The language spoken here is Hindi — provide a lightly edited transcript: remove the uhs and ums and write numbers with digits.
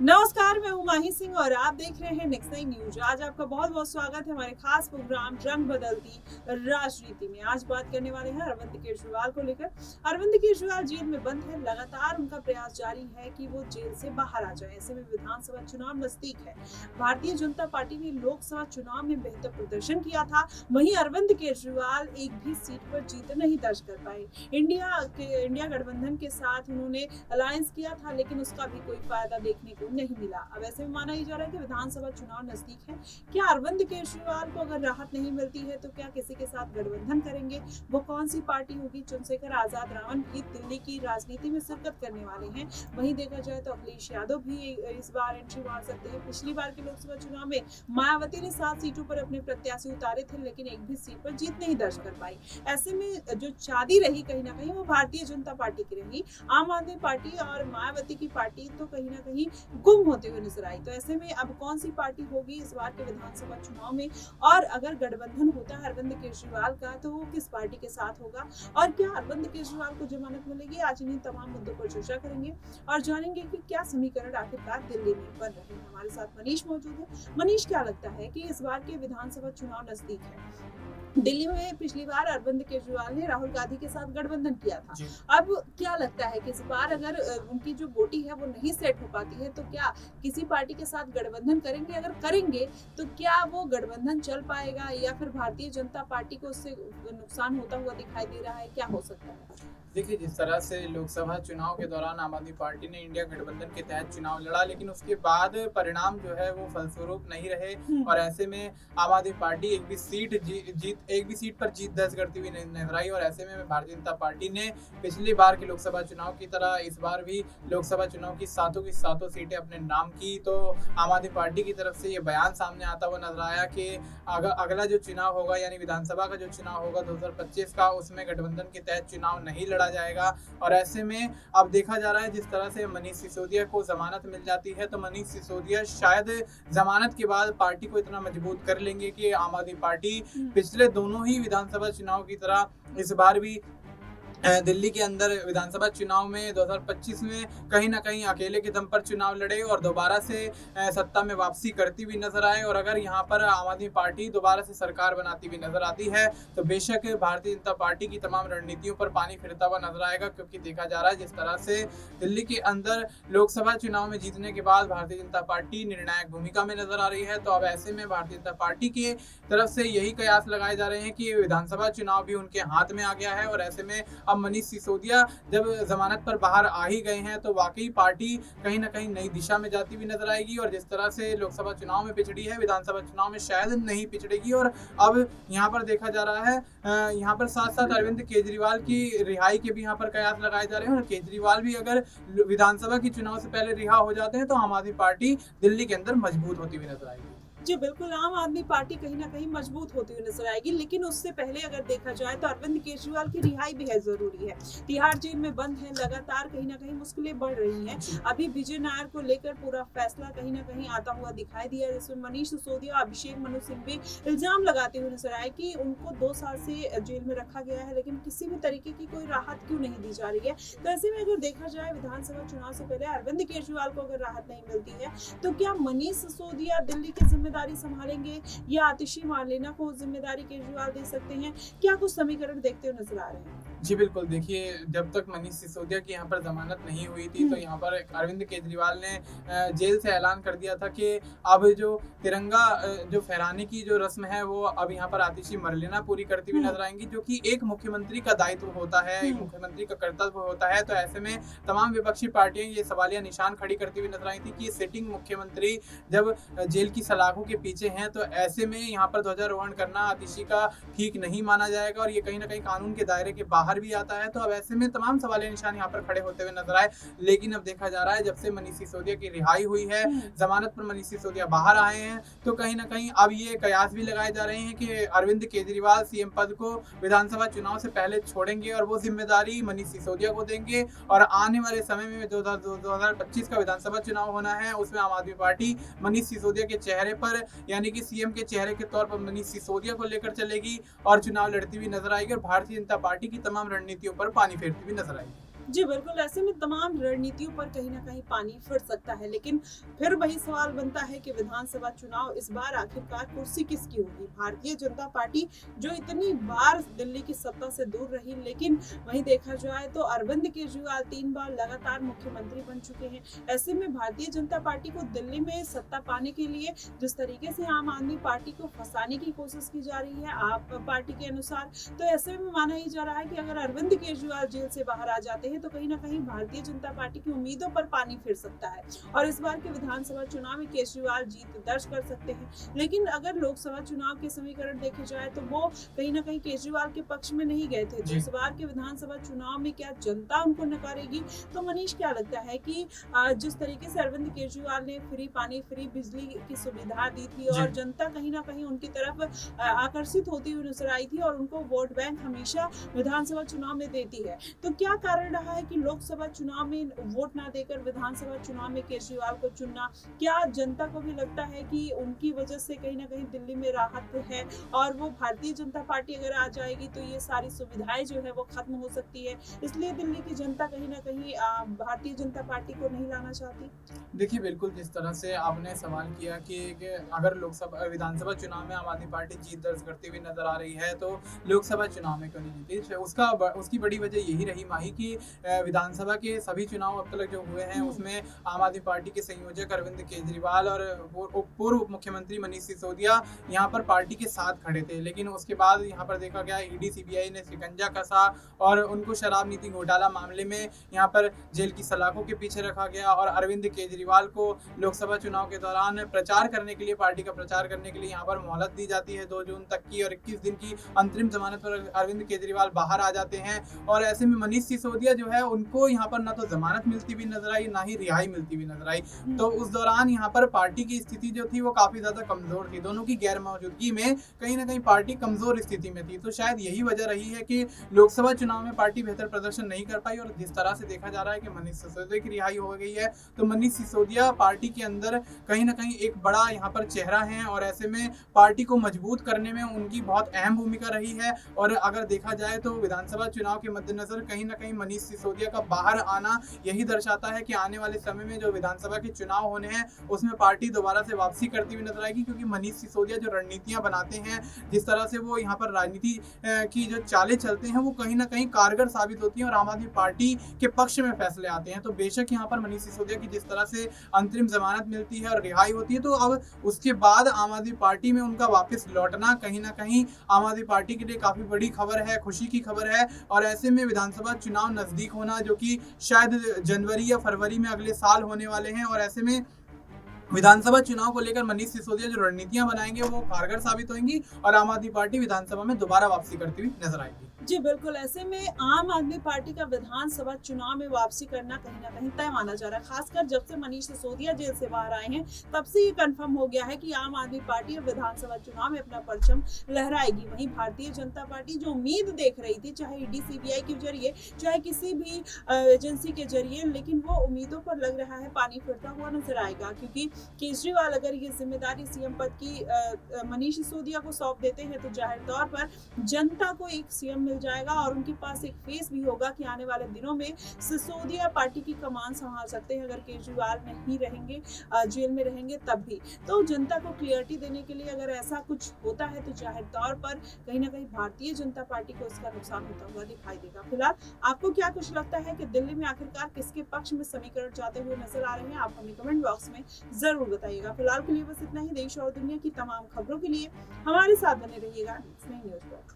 नमस्कार, मैं हूं माही सिंह और आप देख रहे हैं नेक्स्ट नाइन न्यूज। आज आपका बहुत बहुत स्वागत है हमारे खास प्रोग्राम रंग बदलती राजनीति में। आज बात करने वाले हैं अरविंद केजरीवाल को लेकर। अरविंद केजरीवाल जेल में बंद है, लगातार उनका प्रयास जारी है कि वो जेल से बाहर आ जाए। ऐसे में विधानसभा चुनाव नजदीक है। भारतीय जनता पार्टी ने लोकसभा चुनाव में बेहतर प्रदर्शन किया था, वहीं अरविंद केजरीवाल एक भी सीट पर जीत नहीं दर्ज कर पाए। इंडिया गठबंधन के साथ उन्होंने अलायंस किया था, लेकिन उसका भी कोई फायदा देखने को नहीं मिला। अब ऐसे में माना ही जा रहा है कि विधानसभा चुनाव नजदीक है। क्या अरविंद केजरीवाल को अगर राहत नहीं मिलती है तो क्या किसी के साथ गठबंधन करेंगे? वो कौन सी पार्टी होगी? चंद्रशेखर आजाद रावण भी दिल्ली की राजनीति में शिरकत करने वाले हैं। वहीं देखा जाए तो अखिलेश यादव भी इस बार एंट्री मार सकते हैं। पिछली बार के लोकसभा चुनाव में मायावती ने 7 सीटों पर अपने प्रत्याशी उतारे थे, लेकिन एक भी सीट पर जीत नहीं दर्ज कर पाई। ऐसे में जो चांदी रही कहीं ना कहीं वो भारतीय जनता पार्टी की रही। आम आदमी पार्टी और मायावती की पार्टी तो कहीं ना कहीं गुम होते हुए नजर आई। तो ऐसे में अब कौन सी पार्टी होगी इस बार के विधानसभा चुनाव में, और अगर गठबंधन होता है अरविंद केजरीवाल का तो वो किस पार्टी के साथ होगा, और क्या अरविंद केजरीवाल को जमानत मिलेगी? आज इन्हीं तमाम मुद्दों पर चर्चा करेंगे और जानेंगे कि क्या समीकरण आखिरकार दिल्ली में बन रहे हैं। हमारे साथ मनीष मौजूद है। मनीष, क्या लगता है कि इस बार के विधानसभा चुनाव नजदीक है? दिल्ली में पिछली बार अरविंद केजरीवाल ने राहुल गांधी के साथ गठबंधन किया था। अब क्या लगता है कि इस बार अगर उनकी जो वोटिंग है वो नहीं सेट हो पाती है तो क्या किसी पार्टी के साथ गठबंधन करेंगे? अगर करेंगे तो क्या वो गठबंधन चल पाएगा, या फिर भारतीय जनता पार्टी को उससे नुकसान होता हुआ दिखाई दे रहा है? क्या हो सकता है? देखिए, जिस तरह से लोकसभा चुनाव के दौरान आम आदमी पार्टी ने इंडिया गठबंधन के तहत चुनाव लड़ा, लेकिन उसके बाद परिणाम जो है वो फलस्वरूप नहीं रहे और ऐसे में आम आदमी पार्टी एक भी सीट पर जीत दर्ज करती हुई नजर आई। और ऐसे में भारतीय जनता पार्टी ने पिछली बार के लोकसभा चुनाव की तरह इस बार भी लोकसभा चुनाव की सातों सीटें अपने नाम की। तो आम आदमी पार्टी की तरफ से ये बयान सामने आता हुआ नजर आया कि अगला जो चुनाव होगा, यानी विधानसभा का जो चुनाव होगा 2025 का, उसमें गठबंधन के तहत चुनाव नहीं लड़ा जाएगा। और ऐसे में अब देखा जा रहा है जिस तरह से मनीष सिसोदिया को जमानत मिल जाती है तो मनीष सिसोदिया शायद जमानत के बाद पार्टी को इतना मजबूत कर लेंगे कि आम आदमी पार्टी पिछले दोनों ही विधानसभा चुनाव की तरह इस बार भी दिल्ली के अंदर विधानसभा चुनाव में 2025 में कहीं ना कहीं अकेले के दम पर चुनाव लड़े और दोबारा से सत्ता में वापसी करती हुई नजर आए। और अगर यहाँ पर आम आदमी पार्टी दोबारा से सरकार बनाती हुई नजर आती है तो बेशक भारतीय जनता पार्टी की तमाम रणनीतियों पर पानी फिरता हुआ नजर आएगा, क्योंकि देखा जा रहा है जिस तरह से दिल्ली के अंदर लोकसभा चुनाव में जीतने के बाद भारतीय जनता पार्टी निर्णायक भूमिका में नजर आ रही है। तो अब ऐसे में भारतीय जनता पार्टी की तरफ से यही कयास लगाए जा रहे हैं कि विधानसभा चुनाव भी उनके हाथ में आ गया है। और ऐसे में अब मनीष सिसोदिया जब जमानत पर बाहर आ ही गए हैं तो वाकई पार्टी कहीं ना कहीं नई दिशा में जाती हुई नजर आएगी। और जिस तरह से लोकसभा चुनाव में पिछड़ी है, विधानसभा चुनाव में शायद नहीं पिछड़ेगी। और अब यहाँ पर देखा जा रहा है, यहाँ पर साथ साथ अरविंद केजरीवाल की रिहाई के भी यहाँ पर कयास लगाए जा रहे हैं। और केजरीवाल भी अगर विधानसभा की चुनाव से पहले रिहा हो जाते हैं तो आम आदमी पार्टी दिल्ली के अंदर मजबूत होती हुई नजर आएगी। जी बिल्कुल, आम आदमी पार्टी कहीं ना कहीं मजबूत होती हुई नजर आएगी, लेकिन उससे पहले अगर देखा जाए तो अरविंद केजरीवाल की रिहाई भी है जरूरी है। तिहाड़ जेल में बंद है, लगातार कहीं ना कहीं मुश्किलें बढ़ रही हैं। अभी विजय नायर को लेकर पूरा फैसला कहीं ना कहीं आता हुआ दिखाई दिया, जिसमें मनीष सिसोदिया और अभिषेक मनु सिंह भी इल्जाम लगाते हुए नजर आए कि उनको 2 साल से जेल में रखा गया है, लेकिन किसी भी तरीके की कोई राहत क्यों नहीं दी जा रही है। तो ऐसे में अगर देखा जाए विधानसभा चुनाव से पहले अरविंद केजरीवाल को अगर राहत नहीं मिलती है तो क्या मनीष सिसोदिया दिल्ली की जिम्मेदारी संभालेंगे या आतिशी मार्लेना को जिम्मेदारी केजरीवाल दे सकते हैं? क्या कुछ समीकरण देखते हुए नजर आ रहे हैं? जी बिल्कुल, देखिए, जब तक मनीष सिसोदिया की यहाँ पर जमानत नहीं हुई थी तो यहाँ पर अरविंद केजरीवाल ने जेल से ऐलान कर दिया था कि अब जो तिरंगा जो फहराने की जो रस्म है वो अब यहाँ पर आतिशी मरलेना पूरी करती हुई नजर आएंगी, जो कि एक मुख्यमंत्री का दायित्व होता है, एक मुख्यमंत्री का कर्तव्य होता है। तो ऐसे में तमाम विपक्षी पार्टियां ये सवालिया निशान खड़ी करती हुई नजर आई थी कि सिटिंग मुख्यमंत्री जब जेल की सलाखों के पीछे हैं तो ऐसे में यहाँ पर ध्वजारोहण करना आतिशी का ठीक नहीं माना जाएगा और ये कहीं ना कहीं कानून के दायरे के बाहर भी आता है। तो अब ऐसे में तमाम सवालिया निशान यहाँ पर खड़े होते हुए नजर आए। लेकिन अब देखा जा रहा है जब से मनीष सिसोदिया की रिहाई हुई है, जमानत पर मनीष सिसोदिया बाहर आए हैं, तो कहीं ना कहीं अब ये कयास भी लगाए जा रहे हैं कि अरविंद केजरीवाल सीएम पद को विधानसभा चुनाव से पहले छोड़ेंगे और वो जिम्मेदारी मनीष सिसोदिया को देंगे। और आने वाले समय में 2025 का विधानसभा चुनाव होना है, उसमें आम आदमी पार्टी मनीष सिसोदिया के चेहरे पर, यानी कि सीएम के चेहरे के तौर पर मनीष सिसोदिया को लेकर चलेगी और चुनाव लड़ती हुई नजर आएगी और भारतीय जनता पार्टी की तमाम रणनीतियों पर पानी फेरती हुई नजर आएगी। जी बिल्कुल, ऐसे में तमाम रणनीतियों पर कहीं न कहीं पानी फिर सकता है, लेकिन फिर वही सवाल बनता है कि विधानसभा चुनाव इस बार आखिरकार कुर्सी किसकी होगी? भारतीय जनता पार्टी जो इतनी बार दिल्ली की सत्ता से दूर रही, लेकिन वहीं देखा जाए तो अरविंद केजरीवाल 3 बार लगातार मुख्यमंत्री बन चुके हैं। ऐसे में भारतीय जनता पार्टी को दिल्ली में सत्ता पाने के लिए जिस तरीके से आम आदमी पार्टी को फँसाने की कोशिश की जा रही है आप पार्टी के अनुसार, तो ऐसे में माना ही जा रहा है कि अगर अरविंद केजरीवाल जेल से बाहर आ जाते हैं तो कहीं ना कहीं भारतीय जनता पार्टी की उम्मीदों पर पानी फिर सकता है और इस बार के विधानसभा चुनाव में केजरीवाल जीत दर्ज कर सकते हैं। लेकिन अगर लोकसभा चुनाव के समीकरण देखे जाए तो वो कहीं ना कहीं केजरीवाल के पक्ष में नहीं गए थे, तो इस बार के विधानसभा चुनाव में क्या जनता उनको नकारेगी? तो मनीष, क्या लगता है कि जिस तरीके से अरविंद केजरीवाल ने फ्री पानी, फ्री बिजली की सुविधा दी थी और जनता कहीं ना कहीं उनकी तरफ आकर्षित होती हुई नजर आई थी और उनको वोट बैंक हमेशा विधानसभा चुनाव में देती है, तो क्या कारण रहा है कि लोकसभा चुनाव में वोट ना देकर विधानसभा चुनाव में केजरीवाल को चुनना? क्या जनता को भी लगता है कि उनकी वजह से कहीं ना कहीं दिल्ली में राहत है और वो भारतीय जनता पार्टी अगर आ जाएगी तो ये सारी सुविधाएं जो है वो खत्म हो सकती है, इसलिए दिल्ली की जनता कहीं ना कहीं भारतीय जनता पार्टी को नहीं लाना चाहती? देखिए, बिल्कुल जिस तरह से आपने सवाल किया कि अगर लोकसभा विधानसभा चुनाव में आम आदमी पार्टी जीत दर्ज करती हुई नजर आ रही है तो लोकसभा चुनाव में क्यों नहीं जीती? उसकी बड़ी वजह यही रही माही कि विधानसभा के सभी चुनाव अब तक जो हुए हैं उसमें आम आदमी पार्टी के संयोजक अरविंद केजरीवाल और पूर्व मुख्यमंत्री मनीष सिसोदिया यहाँ पर पार्टी के साथ खड़े थे, लेकिन उसके बाद यहाँ पर देखा गया ईडी सीबीआई ने शिकंजा कसा और उनको शराब नीति घोटाला मामले में यहाँ पर जेल की सलाखों के पीछे रखा गया और अरविंद केजरीवाल को लोकसभा चुनाव के दौरान प्रचार करने के लिए, पार्टी का प्रचार करने के लिए यहाँ पर मोहलत दी जाती है 2 जून तक की और 21 दिन की अंतरिम जमानत पर अरविंद केजरीवाल बाहर आ जाते हैं और ऐसे में मनीष सिसोदिया जो है उनको यहाँ पर ना तो जमानत मिलती हुई नजर आई, ना ही रिहाई मिलती हुई नजर आई। तो उस दौरान यहाँ पर पार्टी की स्थिति जो थी वो काफी ज्यादा कमजोर थी, दोनों की गैर मौजूदगी में कहीं ना कहीं पार्टी कमजोर स्थिति में थी, तो शायद यही वजह रही है कि लोकसभा चुनाव में पार्टी बेहतर प्रदर्शन नहीं कर पाई और जिस तरह से देखा जा रहा है कि मनीष सिसोदिया की रिहाई हो गई है तो मनीष सिसोदिया पार्टी के अंदर कहीं ना कहीं एक बड़ा यहाँ पर चेहरा है और ऐसे में पार्टी को मजबूत करने में उनकी बहुत अहम भूमिका रही है। और अगर देखा जाए तो विधानसभा चुनाव के मद्देनजर कहीं ना कहीं मनीष सिसोदिया का बाहर आना यही दर्शाता है कि आने वाले समय में जो विधानसभा के चुनाव होने हैं उसमें पार्टी दोबारा से वापसी करती हुई नजर आएगी, क्योंकि मनीष सिसोदिया जो रणनीतियां बनाते हैं, जिस तरह से वो यहाँ पर राजनीति की जो चालें चलते हैं वो कहीं ना कहीं कारगर साबित होती है और आम आदमी पार्टी के पक्ष में फैसले आते हैं। तो बेशक यहाँ पर मनीष सिसोदिया की जिस तरह से अंतरिम जमानत मिलती है और रिहाई होती है तो अब उसके बाद आम आदमी पार्टी में उनका वापस लौटना कहीं ना कहीं आम आदमी पार्टी के लिए काफी बड़ी खबर है, खुशी की खबर है। और ऐसे में विधानसभा चुनाव नजदीक होना जो कि शायद जनवरी या फरवरी में अगले साल होने वाले हैं और ऐसे में विधानसभा चुनाव को लेकर मनीष सिसोदिया जो रणनीतियां बनाएंगे वो कारगर साबित होंगी और आम आदमी पार्टी विधानसभा में दोबारा वापसी करती हुई नजर आएगी। जी बिल्कुल, ऐसे में आम आदमी पार्टी का विधानसभा चुनाव में वापसी करना कहीं ना कहीं तय माना जा रहा है, खासकर जब से मनीष सिसोदिया जेल से बाहर आए हैं तब से ये कंफर्म हो गया है कि आम आदमी पार्टी अब विधानसभा चुनाव में अपना परचम लहराएगी। वहीं भारतीय जनता पार्टी जो उम्मीद देख रही थी, चाहे ईडी सीबीआई के जरिए चाहे किसी भी एजेंसी के जरिए, लेकिन वो उम्मीदों पर लग रहा है पानी फिरता हुआ नजर आएगा, क्योंकि केजरीवाल अगर ये जिम्मेदारी सीएम पद की मनीष सिसोदिया को सौंप देते हैं तो जाहिर तौर पर जनता को एक सीएम मिल जाएगा और उनके पास एक फेस भी होगा कि आने वाले दिनों में सिसोदिया पार्टी की कमान संभाल सकते हैं। अगर केजरीवाल नहीं रहेंगे, जेल में रहेंगे तब भी, तो जनता को क्लियरिटी देने के लिए अगर ऐसा कुछ होता है तो जाहिर तौर पर कहीं ना कहीं भारतीय जनता पार्टी को इसका नुकसान होता हुआ दिखाई देगा। फिलहाल आपको क्या कुछ लगता है कि दिल्ली में आखिरकार किसके पक्ष में समीकरण जाते हुए नजर आ रहे हैं? आप हमें कमेंट बॉक्स में जरूर बताइएगा। फिलहाल के लिए बस इतना ही। देश और दुनिया की तमाम खबरों के लिए हमारे साथ बने रहिएगा नेक्स्ट न्यूज़ पर।